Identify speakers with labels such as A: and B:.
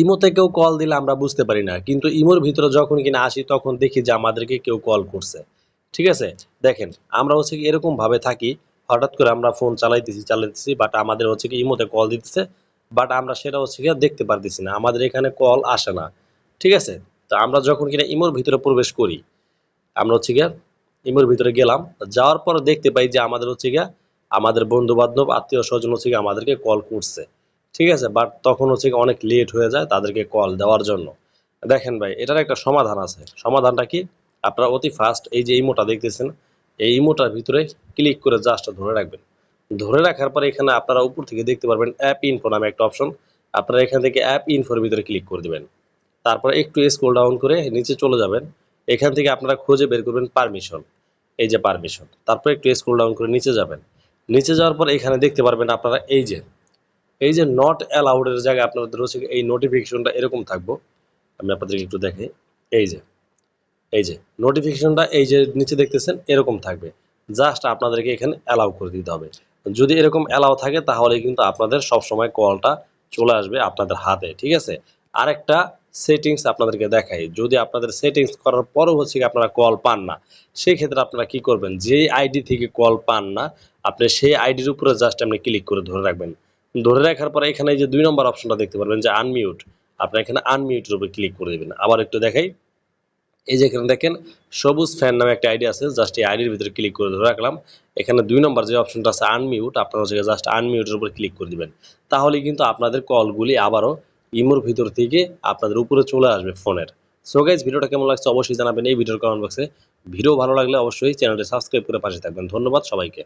A: ইমোতে কেউ কল দিলে আমরা বুঝতে পারি না, কিন্তু ইমোর ভিতরে যখন কিনা আসি তখন দেখি যে আমাদেরকে কেউ কল করছে। ঠিক আছে? দেখেন, আমরা হচ্ছে কি এরকম ভাবে থাকি, হঠাৎ করে আমরা ফোন চালাইতেছি বাট আমাদের হচ্ছে কি ইমোতে কল দিতেছে, বাট আমরা সেটা হচ্ছে গিয়ে দেখতে পারতেছি না, আমাদের এখানে কল আসে না। ঠিক আছে? তো আমরা যখন কিনা ইমোর ভিতরে প্রবেশ করি, আমরা হচ্ছে গিয়া ইমোর ভিতরে গেলাম, যাওয়ার পর দেখতে পাই যে আমাদের হচ্ছে গিয়া আমাদের বন্ধু বান্ধব আত্মীয় স্বজন হচ্ছে গিয়ে আমাদেরকে কল করছে। ঠিক আছে, বাট তখন হচ্ছে গিয়ে অনেক লেট হয়ে যায় তাদেরকে কল দেওয়ার জন্য। দেখেন ভাই, এটার একটা সমাধান আছে। সমাধানটা কি? আপনারা অতি ফাস্ট এই যে ইমোটা দেখতেছেন, এই ইমোটার ভিতরে ক্লিক করে জাস্ট ধরে রাখবেন। ধরে রাখার পরে এখানে আপনারা উপর থেকে দেখতে পারবেন অ্যাপ ইনফো নামে একটা অপশন। আপনারা এখান থেকে অ্যাপ ইনফোর ভিতরে ক্লিক করে দিবেন। তারপরে একটু স্ক্রল ডাউন করে নিচে চলে যাবেন। এখান থেকে আপনারা খুঁজে বের করবেন পারমিশন। এই যে পারমিশন, তারপর একটু স্ক্রল ডাউন করে নিচে যাবেন। নিচে যাওয়ার পর এখানে দেখতে পারবেন আপনারা এই যে নট অ্যালাউড এর জায়গায় আপনাদের হচ্ছে এই নোটিফিকেশনটা এরকম থাকবো। আমি আপনাদেরকে একটু দেখাই। এই যে এই যে নোটিফিকেশনটা এই যে নিচে দেখতেছেন এরকম থাকবে। জাস্ট আপনাদেরকে এখানে অ্যালাউ করে দিতে হবে। যদি এরকম অ্যালাউ থাকে তাহলে কিন্তু আপনাদের সব সময় কলটা চলে আসবে আপনাদের হাতে। ঠিক আছে? আরেকটা সেটিংস আপনাদেরকে দেখাই। যদি আপনাদের সেটিংস করার পরও হচ্ছে কি আপনারা কল পান না, সেই ক্ষেত্রে আপনারা কি করবেন, যেই আইডি থেকে কল পান না আপনি সেই আইডির উপরে জাস্ট আপনি ক্লিক করে ধরে রাখবেন। ধরে রাখার পরে এখানে এই যে ২ নম্বর অপশনটা দেখতে পারবেন যে আনমিউট। আপনারা এখানে আনমিউটের উপরে ক্লিক করে দিবেন। আবার একটু দেখাই। এই যে এখানে দেখেন সবুজ ফ্যান নামে একটা আইডি আছে, জাস্ট এই আইডির ভিতরে ক্লিক করে ধরে রাখলাম। এখানে ২ নম্বর যে অপশনটা আছে আনমিউট, আপনারা হচ্ছে জাস্ট আনমিউটের উপর ক্লিক করে দিবেন। তাহলে কিন্তু আপনাদের কলগুলি আবারও ইমোর ভিতর থেকে আপনাদের উপরে চলে আসবে ফোনের। সো গাইস, ভিডিওটা কেমন লাগছে অবশ্যই জানাবেন এই ভিডিওর কমেন্ট বক্সে। ভিডিও ভালো লাগলে অবশ্যই চ্যানেলটি সাবস্ক্রাইব করে পাশে থাকবেন। ধন্যবাদ সবাইকে।